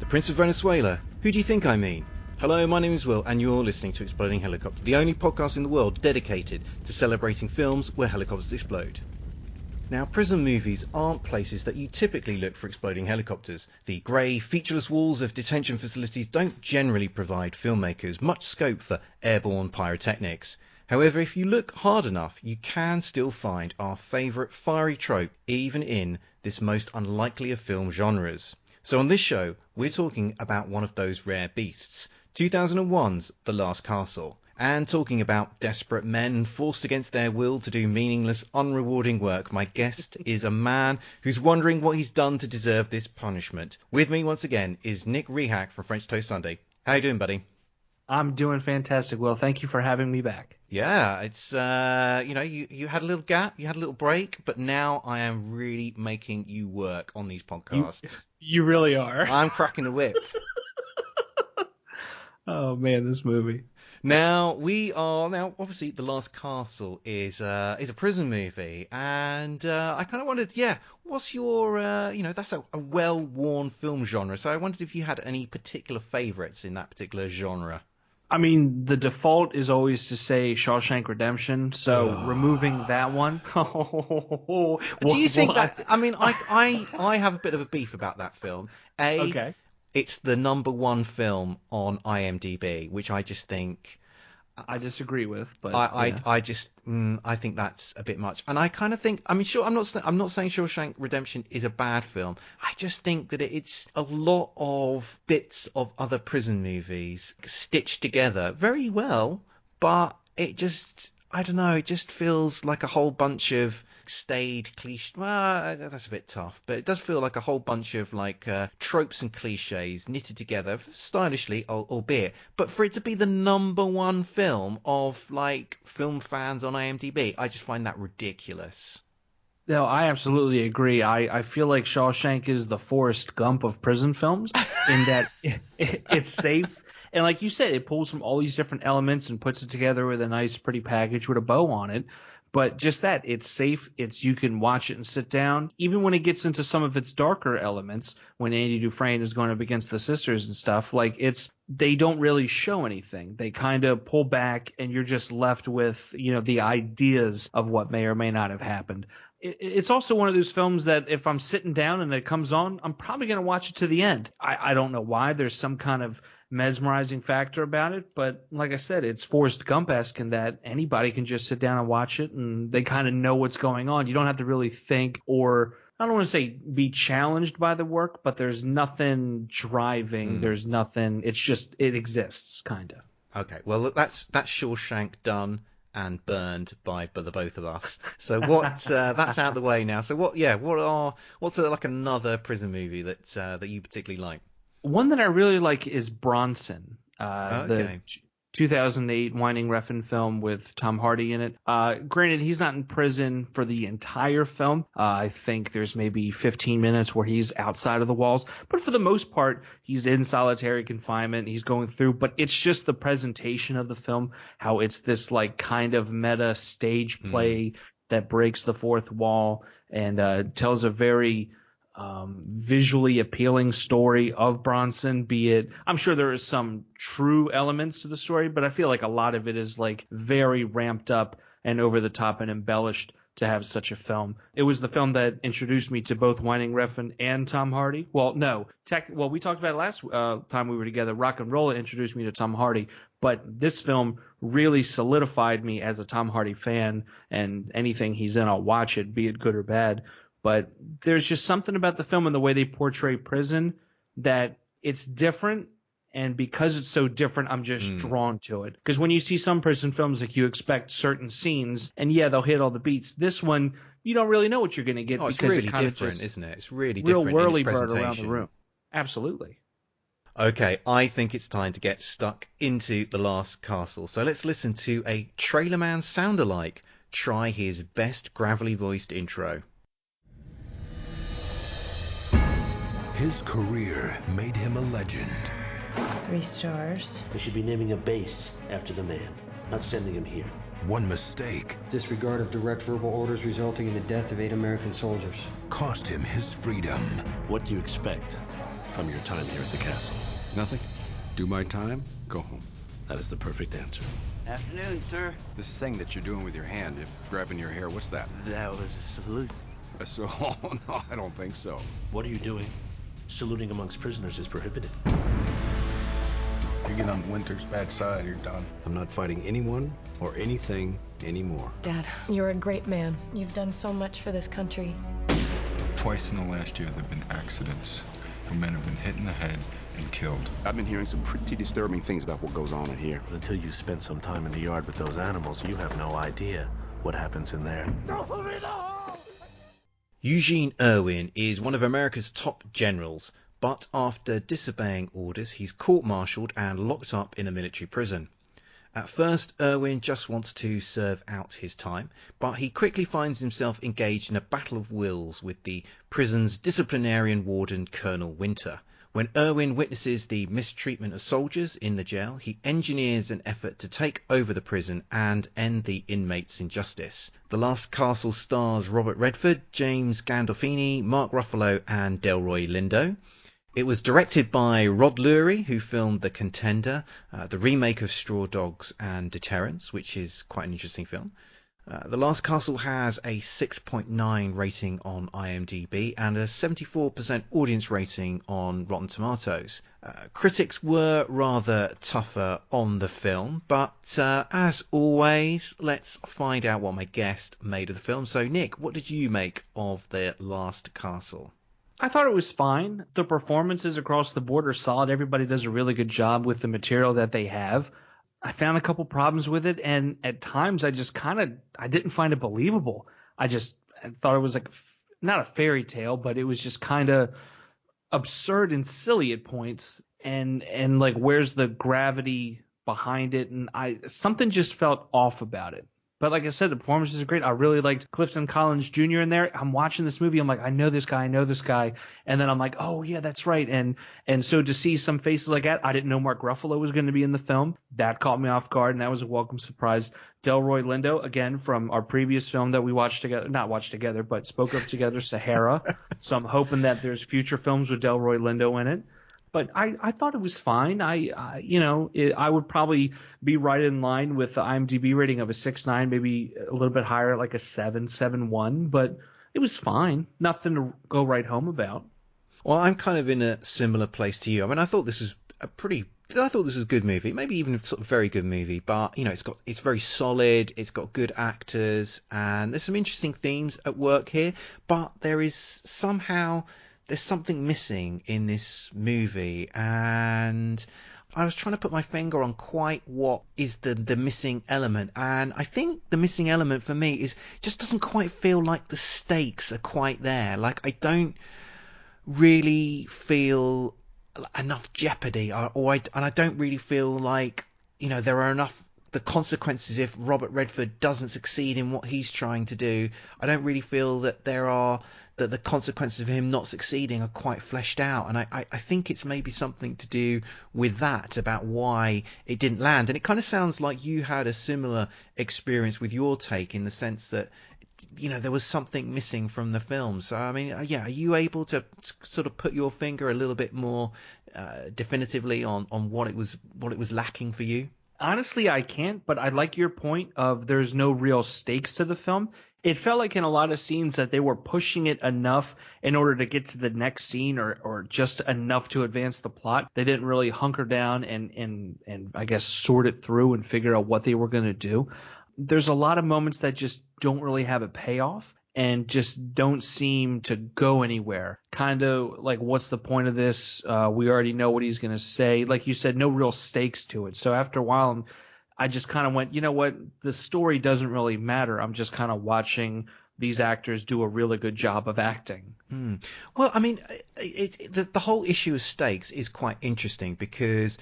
The Prince of Venezuela? Who do you think I mean? Hello, my name is Will, and you're listening to Exploding Helicopter, the only podcast in the world dedicated to celebrating films where helicopters explode. Now, prison movies aren't places that you typically look for exploding helicopters. The grey, featureless walls of detention facilities don't generally provide filmmakers much scope for airborne pyrotechnics. However, if you look hard enough, you can still find our favourite fiery trope even in this most unlikely of film genres. So on this show, we're talking about one of those rare beasts, 2001's The Last Castle, and talking about desperate men forced against their will to do meaningless, unrewarding work. My guest is a man who's wondering what he's done to deserve this punishment. With me once again is Nick Rehak from French Toast Sunday. How you doing, buddy? I'm doing fantastic, Will. Thank you for having me back. Yeah, it's, you had a little gap, you had a little break, but now I am really making you work on these podcasts. You really are. I'm cracking the whip. Oh, man, this movie. Now, obviously, The Last Castle is a prison movie, and I kind of wondered, what's your, that's a well-worn film genre, so I wondered if you had any particular favourites in that particular genre. I mean, the default is always to say Shawshank Redemption, so removing that one. Do you think that? I mean, I have a bit of a beef about that film. Okay. It's the number one film on IMDb, which I just think I disagree with, but I think that's a bit much. And I kind of think, I mean, sure, I'm not saying Shawshank Redemption is a bad film. I just think that it's a lot of bits of other prison movies stitched together very well, but it just, I don't know, it just feels like a whole bunch of staid cliche. Well, that's a bit tough, but it does feel like a whole bunch of tropes and cliches knitted together stylishly, albeit. But for it to be the number one film of film fans on IMDb, I just find that ridiculous. No, I absolutely agree. I feel like Shawshank is the Forrest Gump of prison films in that it's safe. And like you said, it pulls from all these different elements and puts it together with a nice, pretty package with a bow on it. But just that, it's safe. You can watch it and sit down. Even when it gets into some of its darker elements, when Andy Dufresne is going up against the sisters and stuff, they don't really show anything. They kind of pull back, and you're just left with, the ideas of what may or may not have happened. It's also one of those films that if I'm sitting down and it comes on, I'm probably going to watch it to the end. I don't know why. There's some kind of mesmerizing factor about it, but like I said, it's Forrest Gump-esque in that anybody can just sit down and watch it, and they kind of know what's going on. You don't have to really think, or I don't want to say be challenged by the work, but there's nothing driving. There's nothing. It's just, it exists, kind of. Okay, well, that's Shawshank done and burned by the both of us. So that's out of the way now. So what's another prison movie that you particularly like? One that I really like is Bronson, Okay. the 2008 Winding Refn film with Tom Hardy in it. Granted, he's not in prison for the entire film. I think there's maybe 15 minutes where he's outside of the walls. But for the most part, he's in solitary confinement. He's going through. But it's just the presentation of the film, how it's this kind of meta stage play that breaks the fourth wall and tells a very visually appealing story of Bronson, be it, I'm sure there is some true elements to the story, but I feel like a lot of it is very ramped up and over the top and embellished to have such a film. It was the film that introduced me to both Winding Refn and Tom Hardy. Well, no, we talked about it last time we were together. Rock and Roll introduced me to Tom Hardy, but this film really solidified me as a Tom Hardy fan, and anything he's in, I'll watch it, be it good or bad. But there's just something about the film and the way they portray prison that it's different. And because it's so different, I'm just drawn to it. Because when you see some prison films, you expect certain scenes, and they'll hit all the beats. This one, you don't really know what you're going to get because it's really it kind different, of just isn't it? It's really real different. whirly bird around the room. Absolutely. Okay, I think it's time to get stuck into The Last Castle. So let's listen to a trailer man sound-alike try his best gravelly voiced intro. His career made him a legend. 3 stars. We should be naming a base after the man, not sending him here. One mistake Disregard of direct verbal orders resulting in the death of 8 American soldiers. cost him his freedom. What do you expect? from your time here at the castle? Nothing. Do my time, go home. That is the perfect answer. Afternoon, sir. This thing that you're doing with your hand, you're grabbing your hair, what's that? That was a salute. So, no, I don't think so. What are you doing? Saluting amongst prisoners is prohibited. You get on Winter's bad side, you're done. I'm not fighting anyone or anything anymore. Dad, you're a great man. You've done so much for this country. Twice in the last year there have been accidents where men have been hit in the head and killed. I've been hearing some pretty disturbing things about what goes on in here. But until you spend some time in the yard with those animals, you have no idea what happens in there. Eugene Irwin is one of America's top generals, but after disobeying orders, he's court-martialed and locked up in a military prison. At first, Irwin just wants to serve out his time, but he quickly finds himself engaged in a battle of wills with the prison's disciplinarian warden, Colonel Winter. When Irwin witnesses the mistreatment of soldiers in the jail, he engineers an effort to take over the prison and end the inmates' injustice. The Last Castle stars Robert Redford, James Gandolfini, Mark Ruffalo and Delroy Lindo. It was directed by Rod Lurie, who filmed The Contender, the remake of Straw Dogs and Deterrence, which is quite an interesting film. The Last Castle has a 6.9 rating on IMDb and a 74% audience rating on Rotten Tomatoes. Critics were rather tougher on the film, but as always, let's find out what my guest made of the film. So, Nick, what did you make of The Last Castle? I thought it was fine. The performances across the board are solid. Everybody does a really good job with the material that they have. I found a couple problems with it, and at times I didn't find it believable. I thought it was like not a fairy tale, but it was just kind of absurd and silly at points. And like, where's the gravity behind it? And something just felt off about it. But like I said, the performances are great. I really liked Clifton Collins Jr. in there. I'm watching this movie. I'm like, I know this guy. And then I'm like, oh, yeah, that's right. And so to see some faces like that, I didn't know Mark Ruffalo was going to be in the film. That caught me off guard, and that was a welcome surprise. Delroy Lindo, again, from our previous film that we but spoke of together, Sahara. So I'm hoping that there's future films with Delroy Lindo in it. But I thought it was fine. I would probably be right in line with the IMDb rating of a 6.9, maybe a little bit higher, like a 7.1. But it was fine. Nothing to go right home about. Well, I'm kind of in a similar place to you. I mean, I thought this was a good movie, maybe even sort of very good movie. But it's very solid. It's got good actors, and there's some interesting themes at work here. But there's something missing in this movie, and I was trying to put my finger on quite what is the missing element, and I think the missing element for me is just doesn't quite feel like the stakes are quite there. Like, I don't really feel enough jeopardy, and I don't really feel like there are enough the consequences if Robert Redford doesn't succeed in what he's trying to do. I don't really feel that that the consequences of him not succeeding are quite fleshed out, and I think it's maybe something to do with that, about why it didn't land. And it kind of sounds like you had a similar experience with your take, in the sense that there was something missing from the film. So I mean, are you able to sort of put your finger a little bit more definitively on what it was lacking for you? Honestly, I can't, but I like your point of there's no real stakes to the film. It felt like in a lot of scenes that they were pushing it enough in order to get to the next scene, or just enough to advance the plot. They didn't really hunker down and I guess sort it through and figure out what they were going to do. There's a lot of moments that just don't really have a payoff and just don't seem to go anywhere. Kind of like, what's the point of this? We already know what he's going to say. Like you said, no real stakes to it. So after a while, I just kind of went, you know what? The story doesn't really matter. I'm just kind of watching these actors do a really good job of acting. Well, I mean, the whole issue of stakes is quite interesting, because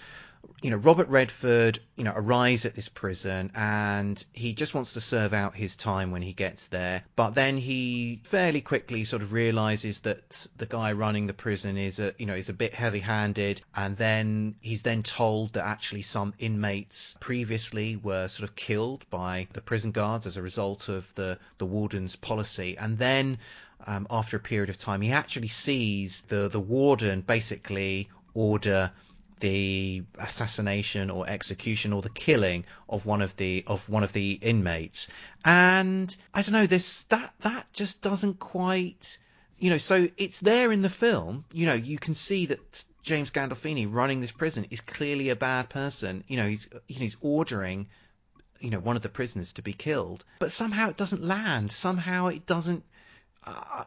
Robert Redford, arrives at this prison, and he just wants to serve out his time when he gets there. But then he fairly quickly sort of realizes that the guy running the prison is a bit heavy-handed, and then he's told that actually some inmates previously were sort of killed by the prison guards as a result of the warden's policy. And then after a period of time, he actually sees the warden basically order the assassination or execution or the killing of one of the inmates. And I don't know, that just doesn't quite, so it's there in the film. You can see that James Gandolfini running this prison is clearly a bad person. He's ordering one of the prisoners to be killed, but somehow it doesn't land. Somehow it doesn't. I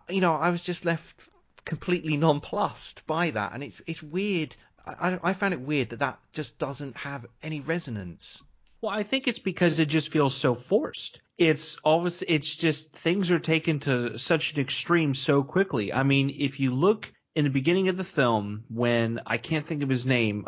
was just left completely nonplussed by that, and it's weird. I found it weird that just doesn't have any resonance. Well, I think it's because it just feels so forced. It's just things are taken to such an extreme so quickly. I mean, if you look in the beginning of the film, when I can't think of his name,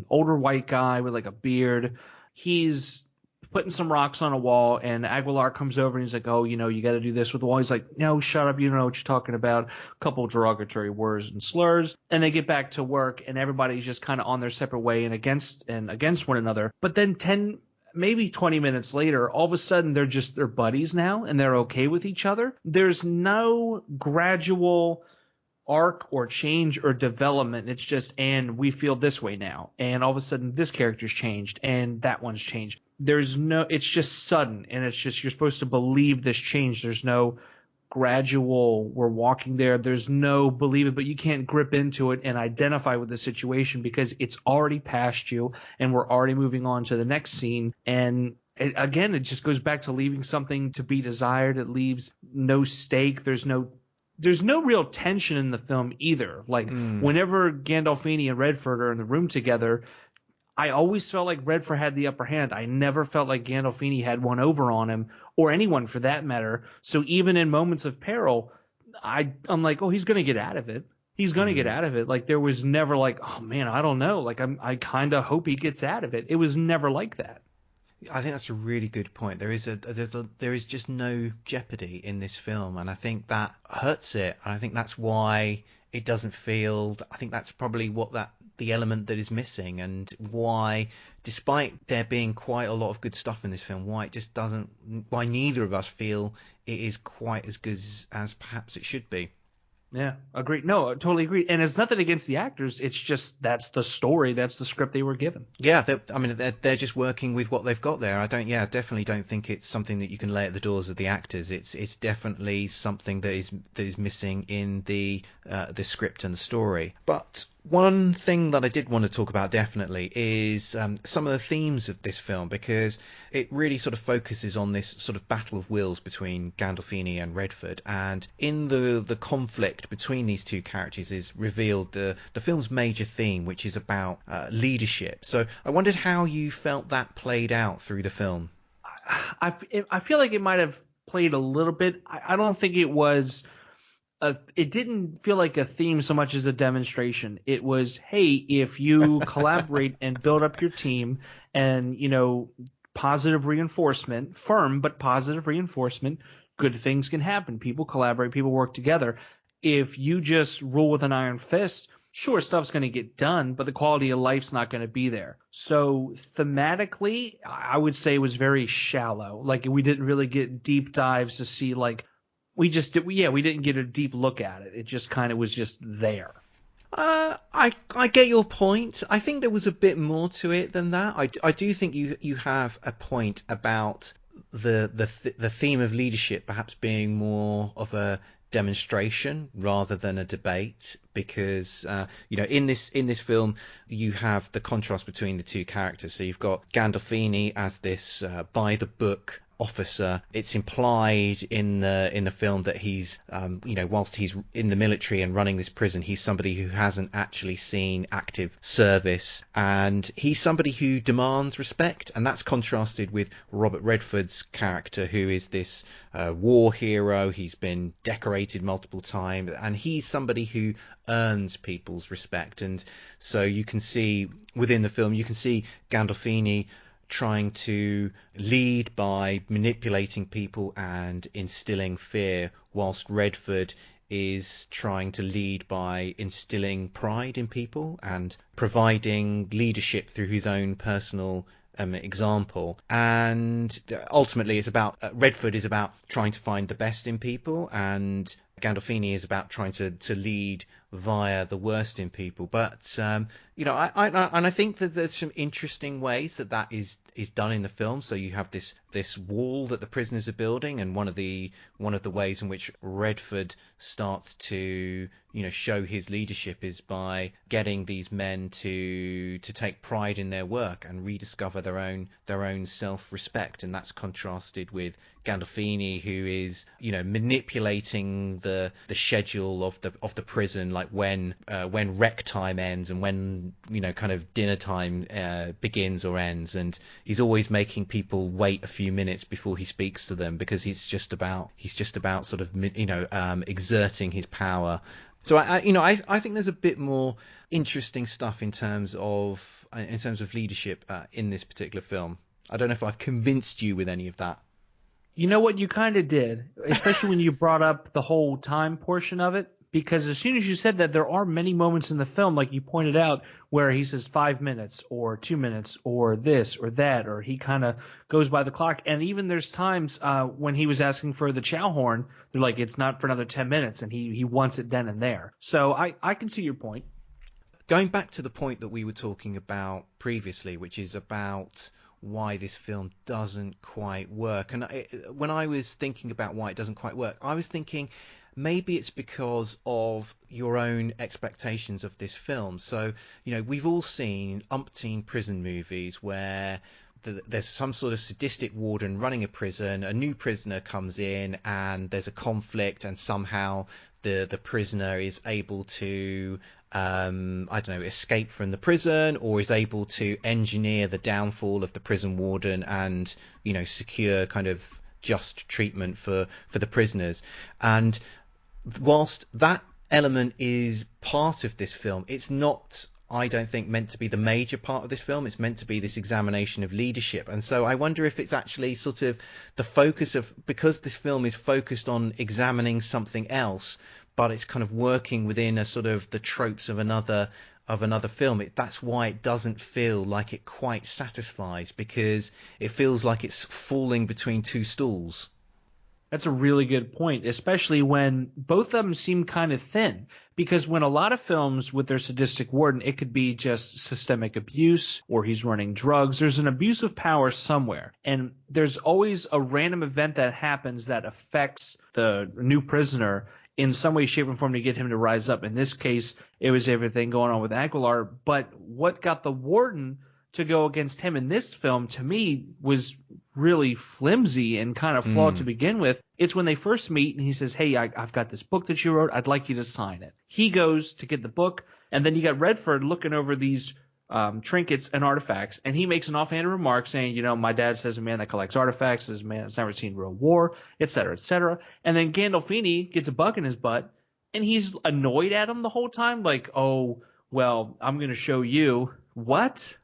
older white guy with like a beard, he's putting some rocks on a wall, and Aguilar comes over and he's like, oh, you got to do this with the wall. He's like, no, shut up. You don't know what you're talking about. A couple of derogatory words and slurs. And they get back to work, and everybody's just kind of on their separate way and against one another. But then 10, maybe 20 minutes later, all of a sudden they're buddies now, and they're okay with each other. There's no gradual arc or change or development. It's just, and we feel this way now, and all of a sudden this character's changed and that one's changed. It's just sudden, and it's just, you're supposed to believe this change. There's no gradual, we're walking there. There's no believe it, but you can't grip into it and identify with the situation because it's already past you, and we're already moving on to the next scene. And again, it just goes back to leaving something to be desired. It leaves no stake. There's no real tension in the film either. Like whenever Gandolfini and Redford are in the room together, I always felt like Redford had the upper hand. I never felt like Gandolfini had one over on him, or anyone for that matter. So even in moments of peril, I'm like, oh, he's going to get out of it. He's going to get out of it. Like there was never like, oh man, I don't know. Like I kind of hope he gets out of it. It was never like that. I think that's a really good point. There is just no jeopardy in this film, and I think that hurts it. And I think that's why it doesn't feel. I think that's probably the element that is missing, and why, despite there being quite a lot of good stuff in this film, why neither of us feel it is quite as good as perhaps it should be. Yeah, agreed. No, totally agreed. And it's nothing against the actors. It's just that's the story. That's the script they were given. Yeah, they're just working with what they've got there. I definitely don't think it's something that you can lay at the doors of the actors. It's definitely something that is missing in the script and the story. But one thing that I did want to talk about definitely is some of the themes of this film, because it really sort of focuses on this sort of battle of wills between Gandolfini and Redford, and in the conflict between these two characters is revealed the film's major theme, which is about leadership. So I wondered how you felt that played out through the film. I feel like it might have played a little bit. I don't think it was. It didn't feel like a theme so much as a demonstration. It was, hey, if you collaborate and build up your team and, positive reinforcement, firm but positive reinforcement, good things can happen. People collaborate, people work together. If you just rule with an iron fist, sure, stuff's going to get done, but the quality of life's not going to be there. So thematically, I would say it was very shallow. Like we didn't really get deep dives to see like, we didn't get a deep look at it. It just kind of was just there. I get your point. I think there was a bit more to it than that. I do think you have a point about the theme of leadership perhaps being more of a demonstration rather than a debate, because in this film you have the contrast between the two characters. So you've got Gandolfini as this by the book officer. It's implied in the film that he's whilst he's in the military and running this prison, he's somebody who hasn't actually seen active service, and he's somebody who demands respect, and that's contrasted with Robert Redford's character, who is this war hero. He's been decorated multiple times, and he's somebody who earns people's respect. And so you can see within the film, you can see Gandolfini trying to lead by manipulating people and instilling fear, whilst Redford is trying to lead by instilling pride in people and providing leadership through his own personal example. And ultimately it's about Redford is about trying to find the best in people, and Gandolfini is about trying to lead via the worst in people. But I think that there's some interesting ways that is done in the film. So you have this wall that the prisoners are building, and one of the ways in which Redford starts to show his leadership is by getting these men to take pride in their work and rediscover their own self-respect, and that's contrasted with Gandolfini, who is manipulating the schedule of the prison, like when rec time ends and when kind of dinner time begins or ends, and he's always making people wait a few minutes before he speaks to them, because he's just about sort of exerting his power. So I think there's a bit more interesting stuff in terms of leadership in this particular film. I don't know if I've convinced you with any of that. You know what, you kind of did, especially when you brought up the whole time portion of it, because as soon as you said that, there are many moments in the film, like you pointed out, where he says 5 minutes or 2 minutes or this or that, or he kind of goes by the clock. And even there's times when he was asking for the chow horn, they're like, it's not for another 10 minutes, and he wants it then and there. So I can see your point. Going back to the point that we were talking about previously, which is about why this film doesn't quite work. And when I was thinking about why it doesn't quite work, I was thinking maybe it's because of your own expectations of this film. So, we've all seen umpteen prison movies where there's some sort of sadistic warden running a prison, a new prisoner comes in and there's a conflict, and somehow the prisoner is able to escape from the prison, or is able to engineer the downfall of the prison warden and secure kind of just treatment for the prisoners. And whilst that element is part of this film, it's not, I don't think, meant to be the major part of this film. It's meant to be this examination of leadership. And so I wonder if it's actually sort of the focus of, because this film is focused on examining something else, but it's kind of working within a sort of the tropes of another film. That's why it doesn't feel like it quite satisfies, because it feels like it's falling between two stools. That's a really good point, especially when both of them seem kind of thin. Because when a lot of films with their sadistic warden, it could be just systemic abuse, or he's running drugs. There's an abuse of power somewhere. And there's always a random event that happens that affects the new prisoner in some way, shape, and form to get him to rise up. In this case, it was everything going on with Aguilar. But what got the warden to go against him in this film, to me, was really flimsy and kind of flawed to begin with. It's when they first meet and he says, hey, I've got this book that you wrote. I'd like you to sign it. He goes to get the book, and then you got Redford looking over these trinkets and artifacts, and he makes an offhanded remark saying, my dad says a man that collects artifacts is a man that's never seen real war, et cetera, et cetera. And then Gandolfini gets a bug in his butt, and he's annoyed at him the whole time, like, oh, well, I'm going to show you. What?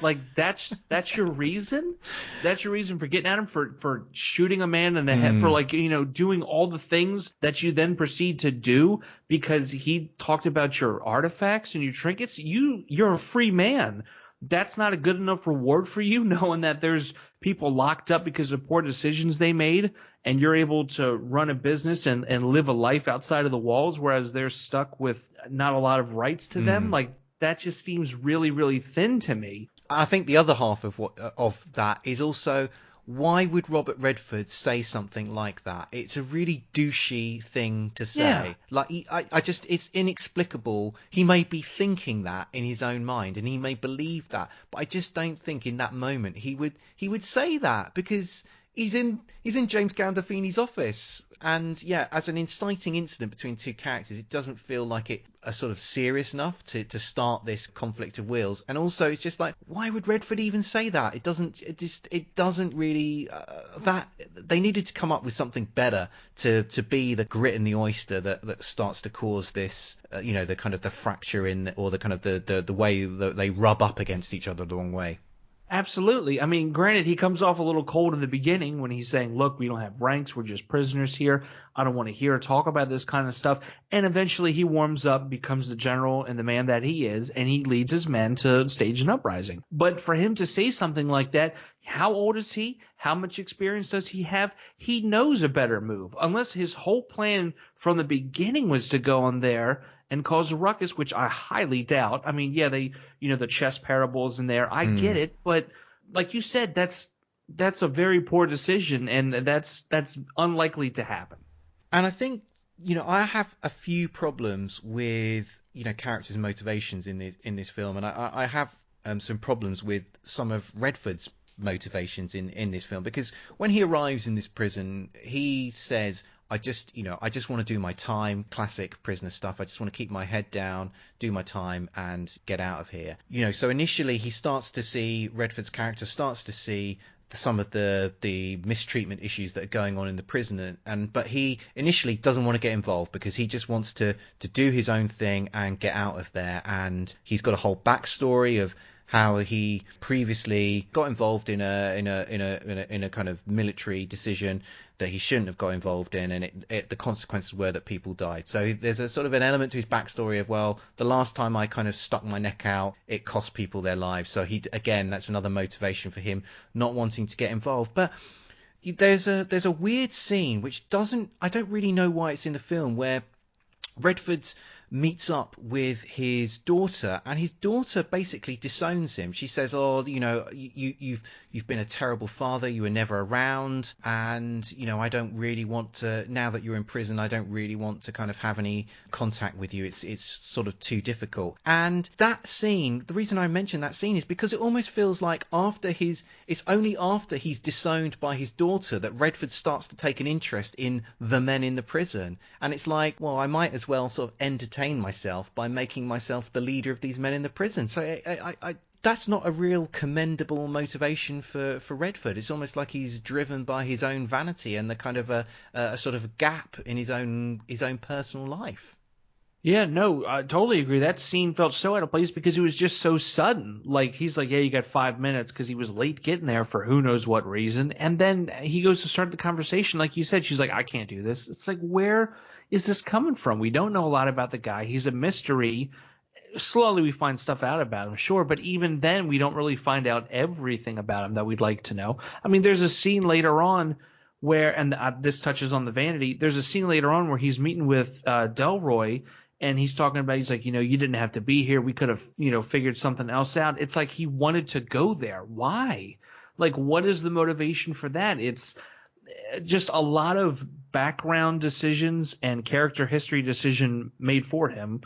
Like, that's your reason? That's your reason for getting at him, for shooting a man in the head, for doing all the things that you then proceed to do because he talked about your artifacts and your trinkets? You're a free man. That's not a good enough reward for you, knowing that there's people locked up because of poor decisions they made, and you're able to run a business and live a life outside of the walls, whereas they're stuck with not a lot of rights to them. Like, that just seems really, really thin to me. I think the other half of that is also, why would Robert Redford say something like that? It's a really douchey thing to say. Yeah. Like, it's inexplicable. He may be thinking that in his own mind, and he may believe that, but I just don't think in that moment he would say that, because he's in James Gandolfini's office, and as an inciting incident between two characters, it doesn't feel like it sort of serious enough to start this conflict of wills. And also, it's just like, why would Redford even say that? It doesn't really that they needed to come up with something better to be the grit in the oyster that starts to cause this the kind of the fracture in, or the kind of the way that they rub up against each other the wrong way. Absolutely. I mean, granted, he comes off a little cold in the beginning when he's saying, look, we don't have ranks. We're just prisoners here. I don't want to hear or talk about this kind of stuff. And eventually he warms up, becomes the general and the man that he is, and he leads his men to stage an uprising. But for him to say something like that, how old is he? How much experience does he have? He knows a better move. Unless his whole plan from the beginning was to go on there and cause a ruckus, which I highly doubt. I mean, yeah, the chess parables in there. I get it, but like you said, that's a very poor decision, and that's unlikely to happen. And I think, I have a few problems with, characters' motivations in this film, and I have some problems with some of Redford's motivations in this film, because when he arrives in this prison, he says, I just want to do my time, classic prisoner stuff. I just want to keep my head down, do my time, and get out of here. So initially Redford's character starts to see some of the mistreatment issues that are going on in the prison, but he initially doesn't want to get involved because he just wants to do his own thing and get out of there. And he's got a whole backstory of how he previously got involved in a kind of military decision that he shouldn't have got involved in, and the consequences were that people died. So there's a sort of an element to his backstory of, well, the last time I kind of stuck my neck out, it cost people their lives. So that's another motivation for him not wanting to get involved. But there's a weird scene which I don't really know why it's in the film, where Redford's meets up with his daughter, and his daughter basically disowns him. She says, you've been a terrible father, you were never around, and I don't really want to, now that you're in prison, I don't really want to kind of have any contact with you. It's sort of too difficult. And that scene, the reason I mention that scene is because it almost feels like it's only after he's disowned by his daughter that Redford starts to take an interest in the men in the prison. And it's like, well, I might as well sort of entertain myself by making myself the leader of these men in the prison. So I that's not a real commendable motivation for Redford. It's almost like he's driven by his own vanity and the kind of a sort of gap in his own personal life. Yeah, no, I totally agree. That scene felt so out of place because it was just so sudden. Like, he's like, yeah, you got 5 minutes, because he was late getting there for who knows what reason. And then he goes to start the conversation. Like you said, she's like, I can't do this. It's like, where is this coming from? We don't know a lot about the guy. He's a mystery. Slowly we find stuff out about him, sure, but even then we don't really find out everything about him that we'd like to know. I mean, there's a scene later on where, and this touches on the vanity, there's a scene later on where he's meeting with Delroy, and he's talking about, he's like, you didn't have to be here. We could have, figured something else out. It's like he wanted to go there. Why? Like, what is the motivation for that? It's just a lot of background decisions and character history decision made for him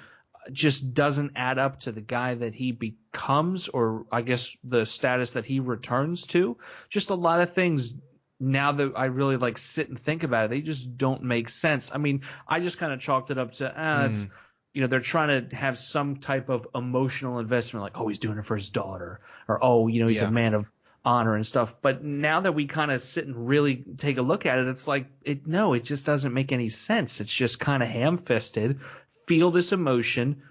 just doesn't add up to the guy that he becomes, or I guess the status that he returns to. Just a lot of things, now that I really sit and think about it, they just don't make sense. I mean, I just kind of chalked it up to they're trying to have some type of emotional investment, like, oh, he's doing it for his daughter, or oh, he's a man of honor and stuff. But now that we kind of sit and really take a look at it, it's like, it just doesn't make any sense. It's just kind of ham-fisted. Feel this emotion.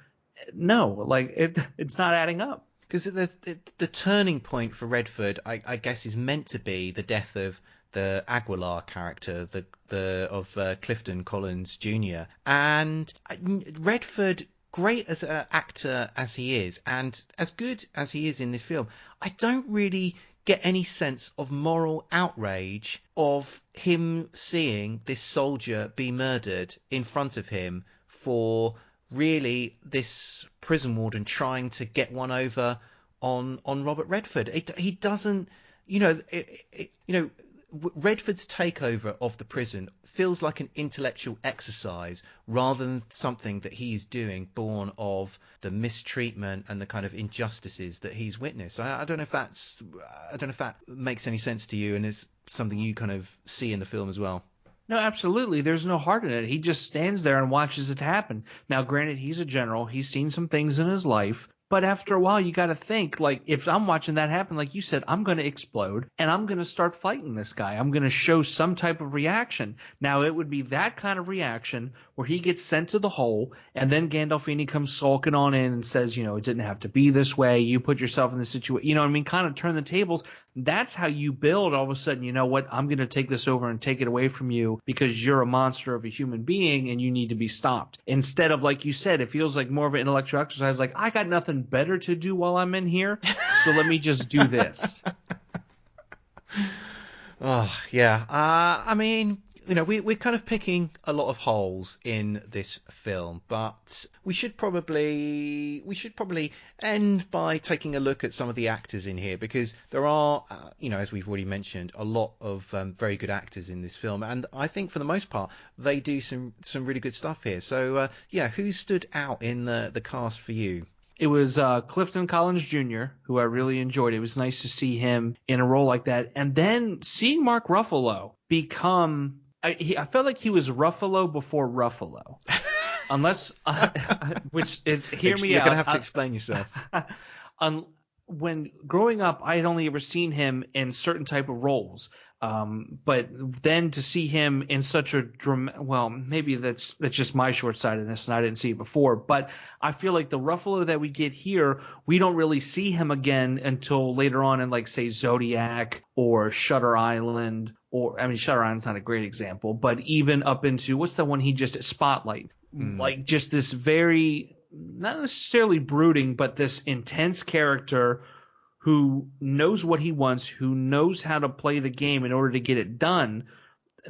No, it's not adding up. Because the turning point for Redford, I guess, is meant to be the death of the Aguilar character, of Clifton Collins Jr. And Redford, great as an actor as he is, and as good as he is in this film, I don't really get any sense of moral outrage of him seeing this soldier be murdered in front of him for really this prison warden trying to get one over on Robert Redford. He doesn't, Redford's takeover of the prison feels like an intellectual exercise rather than something that he's doing born of the mistreatment and the kind of injustices that he's witnessed. I don't know if that makes any sense to you, and is something you kind of see in the film as well. No, absolutely. There's no heart in it. He just stands there and watches it happen. Now, granted, he's a general. He's seen some things in his life. But after a while, you got to think, like, if I'm watching that happen, like you said, I'm going to explode and I'm going to start fighting this guy. I'm going to show some type of reaction. Now, it would be that kind of reaction where he gets sent to the hole and then Gandolfini comes sulking on in and says, you know, it didn't have to be this way. You put yourself in this situation. You know what I mean? Kind of turn the tables. That's how you build all of a sudden, you know what, I'm going to take this over and take it away from you because you're a monster of a human being and you need to be stopped. Instead of, like you said, it feels like more of an intellectual exercise. Like, I got nothing better to do while I'm in here, so let me just do this. Oh, yeah. I mean, you know, we're kind of picking a lot of holes in this film, but we should probably end by taking a look at some of the actors in here, because there are, you know, as we've already mentioned, a lot of very good actors in this film, and I think for the most part they do some really good stuff here. So yeah, who stood out in the cast for you? It was Clifton Collins Jr., who I really enjoyed. It was nice to see him in a role like that. And then seeing Mark Ruffalo become I felt like he was Ruffalo before Ruffalo. Unless, which is, hear me out. You're going to have to explain yourself. When growing up, I had only ever seen him in certain type of roles. But then to see him in such a well, maybe that's just my short-sightedness and I didn't see it before, but I feel like the Ruffalo that we get here, we don't really see him again until later on in, like, say, Zodiac or Shutter Island, or, I mean, Shutter Island's not a great example, but even up into, what's the one he just, Spotlight, like, just this very, not necessarily brooding, but this intense character who knows what he wants, who knows how to play the game in order to get it done.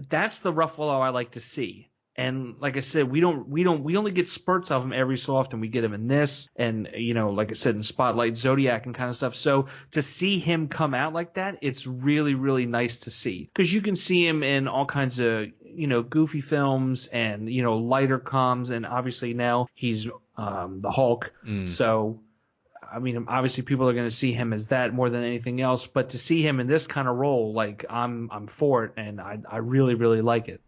That's the Ruffalo I like to see. And like I said, we only get spurts of him every so often. We get him in this, and, you know, like I said, in Spotlight, Zodiac, and kind of stuff. So to see him come out like that, it's really, really nice to see, because you can see him in all kinds of, you know, goofy films and, you know, lighter comms, and obviously now he's the Hulk. So, I mean, obviously people are going to see him as that more than anything else, but to see him in this kind of role, like, I'm for it, and I really, really like it.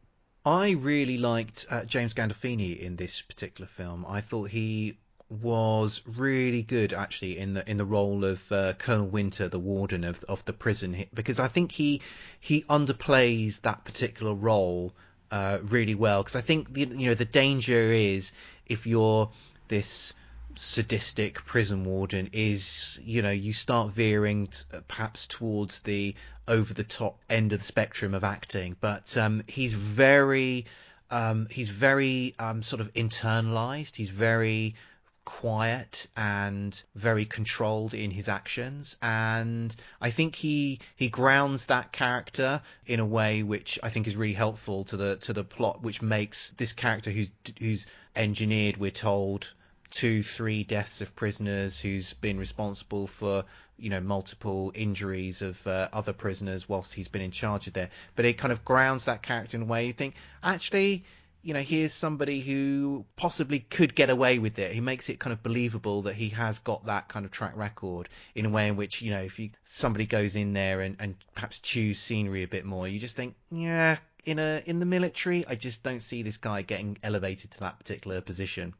I really liked James Gandolfini in this particular film. I thought he was really good, actually, in the role of Colonel Winter, the warden of the prison, because I think he underplays that particular role really well. Because I think the danger is, if you're this sadistic prison warden, is, you know, you start veering perhaps towards the over the top end of the spectrum of acting, but he's very sort of internalized. He's very quiet and very controlled in his actions, and I think he grounds that character in a way which I think is really helpful to the plot, which makes this character who's engineered, we're told, 2-3 deaths of prisoners, who's been responsible for, you know, multiple injuries of other prisoners whilst he's been in charge of there. But it kind of grounds that character in a way you think, actually, you know, here's somebody who possibly could get away with it. He makes it kind of believable that he has got that kind of track record, in a way in which, you know, if somebody goes in there and perhaps chews scenery a bit more, you just think, yeah, in the military, I just don't see this guy getting elevated to that particular position.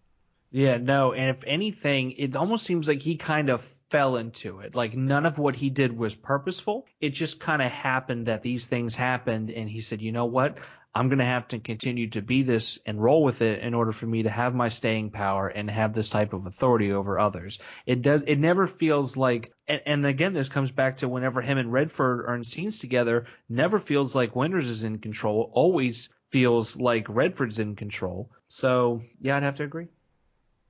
Yeah, no, and if anything, it almost seems like he kind of fell into it. Like, none of what he did was purposeful. It just kind of happened that these things happened, and he said, you know what? I'm going to have to continue to be this and roll with it in order for me to have my staying power and have this type of authority over others. It never feels like, and again, this comes back to whenever him and Redford are in scenes together, never feels like Winters is in control, always feels like Redford's in control. So, yeah, I'd have to agree.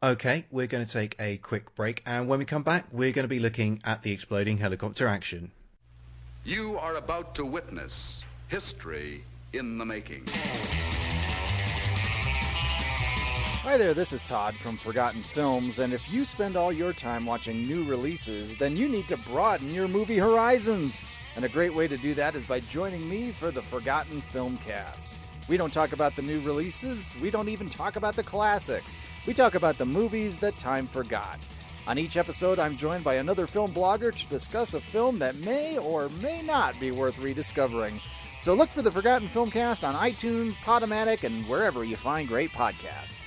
Okay, we're going to take a quick break, and when we come back, we're going to be looking at the exploding helicopter action. You are about to witness history in the making. Hi there, this is Todd from Forgotten Films, and if you spend all your time watching new releases, then you need to broaden your movie horizons. And a great way to do that is by joining me for the Forgotten Film Cast. We don't talk about the new releases, we don't even talk about the classics. We talk about the movies that time forgot. On each episode, I'm joined by another film blogger to discuss a film that may or may not be worth rediscovering. So look for the Forgotten Filmcast on iTunes, Podomatic, and wherever you find great podcasts.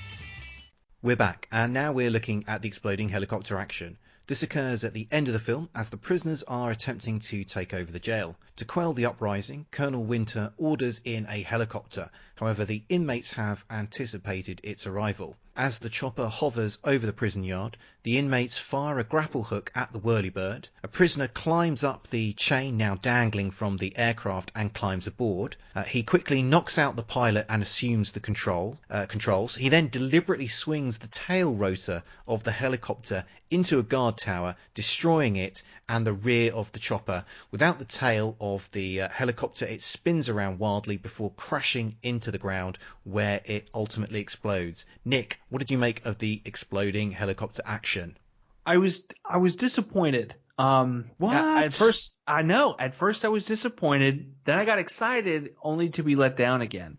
We're back, and now we're looking at the exploding helicopter action. This occurs at the end of the film as the prisoners are attempting to take over the jail. To quell the uprising, Colonel Winter orders in a helicopter. However, the inmates have anticipated its arrival. As the chopper hovers over the prison yard, the inmates fire a grapple hook at the whirlybird. A prisoner climbs up the chain now dangling from the aircraft and climbs aboard. He quickly knocks out the pilot and assumes the controls. He then deliberately swings the tail rotor of the helicopter into a guard tower, destroying it and the rear of the chopper. Without the tail of the helicopter, it spins around wildly before crashing into the ground, where it ultimately explodes. Nick, what did you make of the exploding helicopter action? I was disappointed. What? At first I was disappointed. Then I got excited, only to be let down again.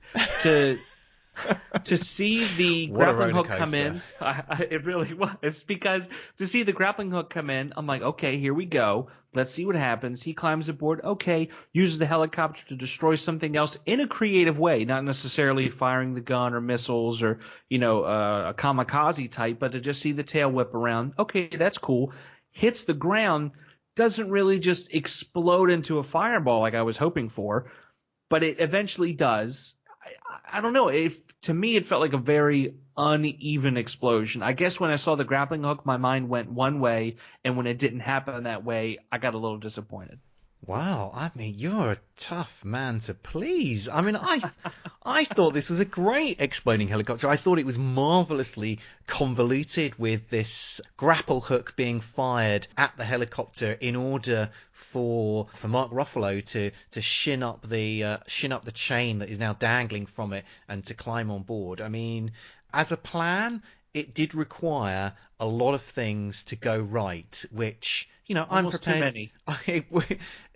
To see the grappling hook come in, it really was, because to see the grappling hook come in, I'm like, okay, here we go. Let's see what happens. He climbs aboard. Okay, uses the helicopter to destroy something else in a creative way, not necessarily firing the gun or missiles or, a kamikaze type, but to just see the tail whip around. Okay, that's cool. Hits the ground, doesn't really just explode into a fireball like I was hoping for, but it eventually does. I don't know. To me, it felt like a very uneven explosion. I guess when I saw the grappling hook, my mind went one way, and when it didn't happen that way, I got a little disappointed. Wow, I mean, you're a tough man to please. I mean, I thought this was a great exploding helicopter. I thought it was marvellously convoluted, with this grapple hook being fired at the helicopter in order for Mark Ruffalo to shin up the chain that is now dangling from it and to climb on board. I mean, as a plan, it did require a lot of things to go right, which, I'm prepared. Too many.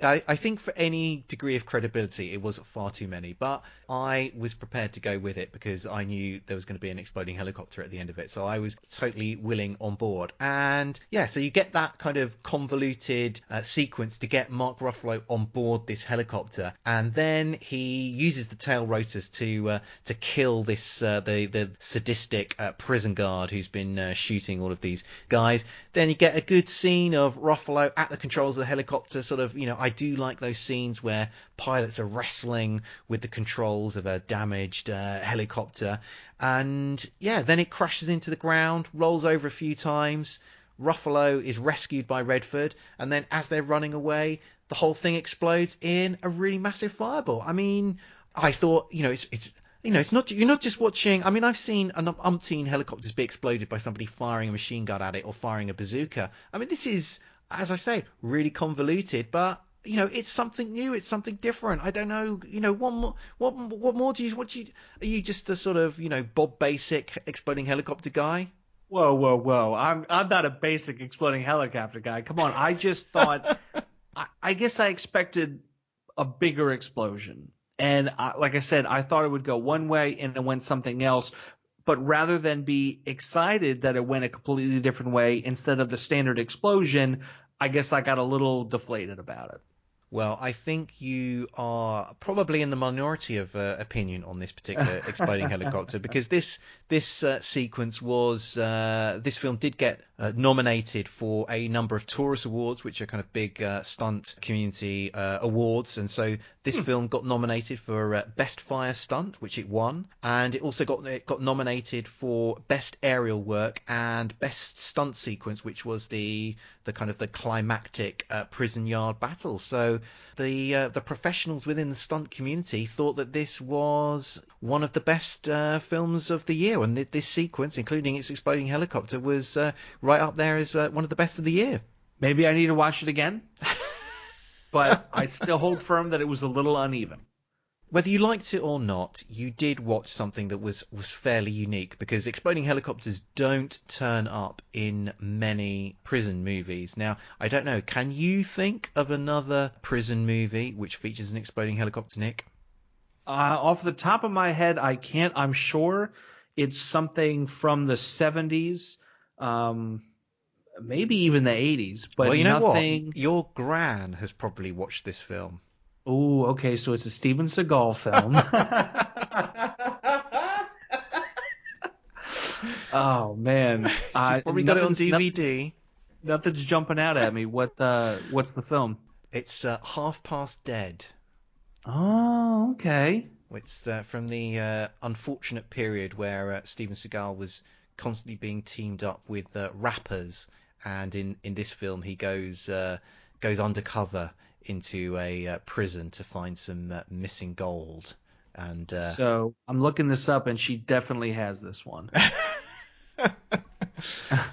I think for any degree of credibility, it was far too many. But I was prepared to go with it because I knew there was going to be an exploding helicopter at the end of it. So I was totally willing on board. And yeah, so you get that kind of convoluted sequence to get Mark Ruffalo on board this helicopter, and then he uses the tail rotors to kill this the sadistic prison guard who's been shooting all of these guys. Then you get a good scene of Ruffalo at the controls of the helicopter. Sort of, I do like those scenes where pilots are wrestling with the controls of a damaged helicopter. And yeah, then it crashes into the ground, rolls over a few times. Ruffalo is rescued by Redford, and then as they're running away, the whole thing explodes in a really massive fireball. I mean, I thought, it's not, you're not just watching. I mean, I've seen an umpteen helicopters be exploded by somebody firing a machine gun at it or firing a bazooka. I mean, this is, as I say, really convoluted, but it's something new. It's something different. I don't know. What more do you? Are you just a sort of Bob Basic exploding helicopter guy? Whoa! I'm not a basic exploding helicopter guy. Come on. I just thought. I guess I expected a bigger explosion. And like I said, I thought it would go one way and it went something else. But rather than be excited that it went a completely different way instead of the standard explosion, I guess I got a little deflated about it. Well, I think you are probably in the minority of opinion on this particular exploding helicopter, because this sequence was this film did get nominated for a number of Taurus Awards, which are kind of big stunt community awards, and so this film got nominated for Best Fire Stunt, which it won, and it also got nominated for Best Aerial Work and Best Stunt Sequence, which was the kind of the climactic prison yard battle. So the professionals within the stunt community thought that this was one of the best films of the year, and this sequence, including its exploding helicopter, was right up there as one of the best of the year. Maybe I need to watch it again, but I still hold firm that it was a little uneven. Whether you liked it or not, you did watch something that was fairly unique, because exploding helicopters don't turn up in many prison movies. Now, I don't know, can you think of another prison movie which features an exploding helicopter, Nick? Off the top of my head, I can't. I'm sure it's something from the 70s, maybe even the 80s. But well, you know nothing... what? Your gran has probably watched this film. Oh, okay, so it's a Steven Seagal film. Oh, man. She's probably got it on DVD. Nothing's jumping out at me. What's the film? It's Half Past Dead. Oh, okay. It's from the unfortunate period where Steven Seagal was constantly being teamed up with rappers, and in this film he goes undercover into a prison to find some missing gold. And So I'm looking this up, and she definitely has this one.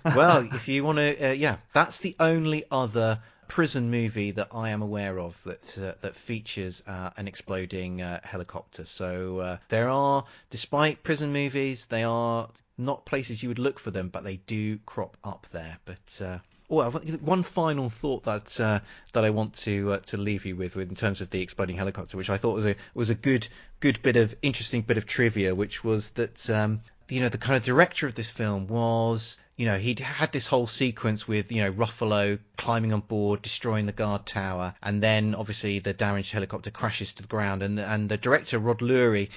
well, if you want to, that's the only other prison movie that I am aware of that features an exploding helicopter. So there are, despite prison movies, they are not places you would look for them, but they do crop up there. But one final thought that I want to leave you with in terms of the exploding helicopter, which I thought was a good bit of interesting bit of trivia, which was that the kind of director of this film was, he'd had this whole sequence with, Ruffalo climbing on board, destroying the guard tower, and then obviously the damaged helicopter crashes to the ground. And the director, Lurie,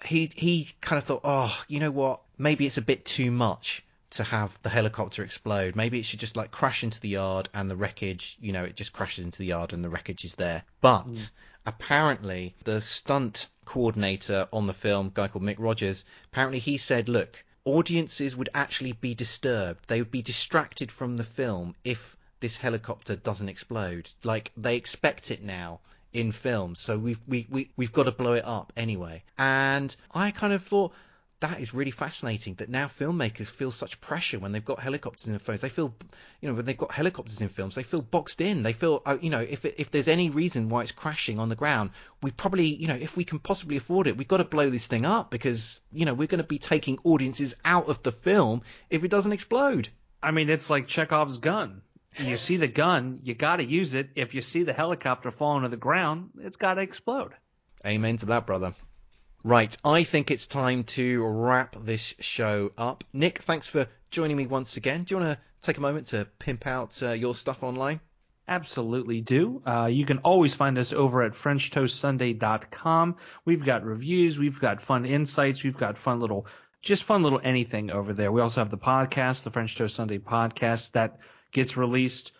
he kind of thought, oh, you know what, maybe it's a bit too much to have the helicopter explode. Maybe it should just like crash into the yard and the wreckage, it just crashes into the yard and the wreckage is there. But apparently the stunt coordinator on the film, a guy called Mick Rogers, apparently he said, look, audiences would actually be disturbed. They would be distracted from the film if this helicopter doesn't explode. Like, they expect it now in films, so we've got to blow it up anyway. And I kind of thought, that is really fascinating that now filmmakers feel such pressure when they've got helicopters in their films. They feel, when they've got helicopters in films, they feel boxed in. They feel, if there's any reason why it's crashing on the ground, we probably, if we can possibly afford it, we've got to blow this thing up because, we're going to be taking audiences out of the film if it doesn't explode. I mean, it's like Chekhov's gun. You see the gun, you got to use it. If you see the helicopter falling to the ground, it's got to explode. Amen to that, brother. Right, I think it's time to wrap this show up. Nick, thanks for joining me once again. Do you want to take a moment to pimp out your stuff online? Absolutely do. You can always find us over at FrenchToastSunday.com. We've got reviews, we've got fun insights, we've got fun little anything over there. We also have the podcast, the French Toast Sunday podcast, that gets released.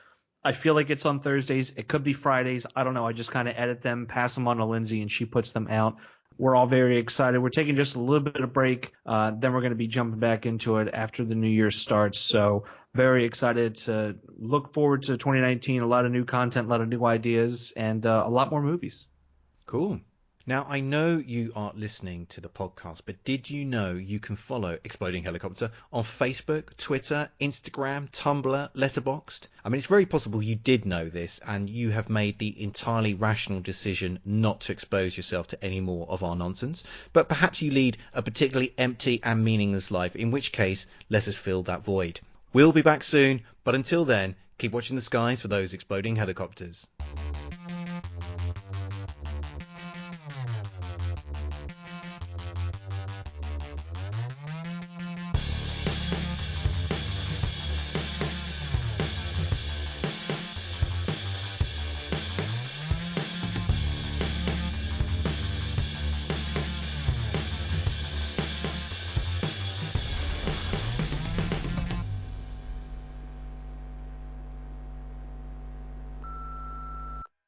I feel like it's on Thursdays. It could be Fridays. I don't know. I just kind of edit them, pass them on to Lindsay, and she puts them out. We're all very excited. We're taking just a little bit of break. Then we're going to be jumping back into it after the new year starts. So very excited to look forward to 2019. A lot of new content, a lot of new ideas, and a lot more movies. Cool. Now, I know you are listening to the podcast, but did you know you can follow Exploding Helicopter on Facebook, Twitter, Instagram, Tumblr, Letterboxd? I mean, it's very possible you did know this and you have made the entirely rational decision not to expose yourself to any more of our nonsense, but perhaps you lead a particularly empty and meaningless life, in which case, let us fill that void. We'll be back soon, but until then, keep watching the skies for those exploding helicopters.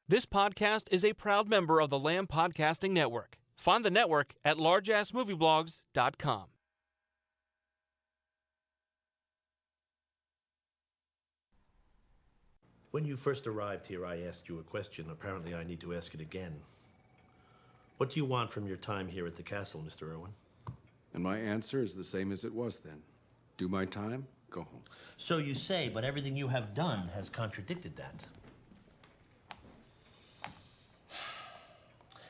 This podcast is a proud member of the Lamb Podcasting Network. Find the network at largeassmovieblogs.com. When you first arrived here, I asked you a question. Apparently, I need to ask it again. What do you want from your time here at the castle, Mr. Irwin? And my answer is the same as it was then. Do my time, go home. So you say, but everything you have done has contradicted that.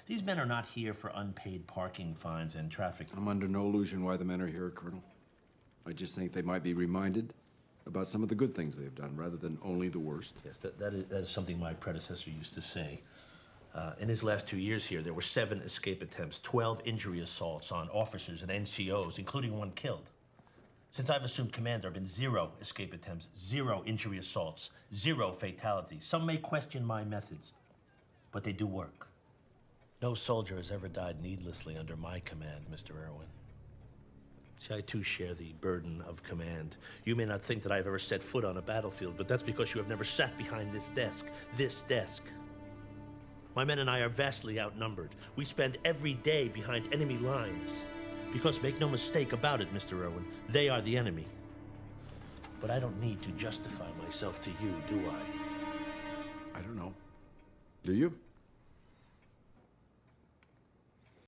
These men are not here for unpaid parking fines and traffic. I'm under no illusion why the men are here, Colonel. I just think they might be reminded about some of the good things they've done, rather than only the worst. Yes, that is something my predecessor used to say. In his last 2 years here, there were 7 escape attempts, 12 injury assaults on officers and NCOs, including 1 killed. Since I've assumed command, there have been 0 escape attempts, 0 injury assaults, 0 fatalities. Some may question my methods, but they do work. No soldier has ever died needlessly under my command, Mr. Irwin. See, I too share the burden of command. You may not think that I've ever set foot on a battlefield, but that's because you have never sat behind this desk. This desk. My men and I are vastly outnumbered. We spend every day behind enemy lines. Because make no mistake about it, Mr. Irwin, they are the enemy. But I don't need to justify myself to you, do I? I don't know. Do you?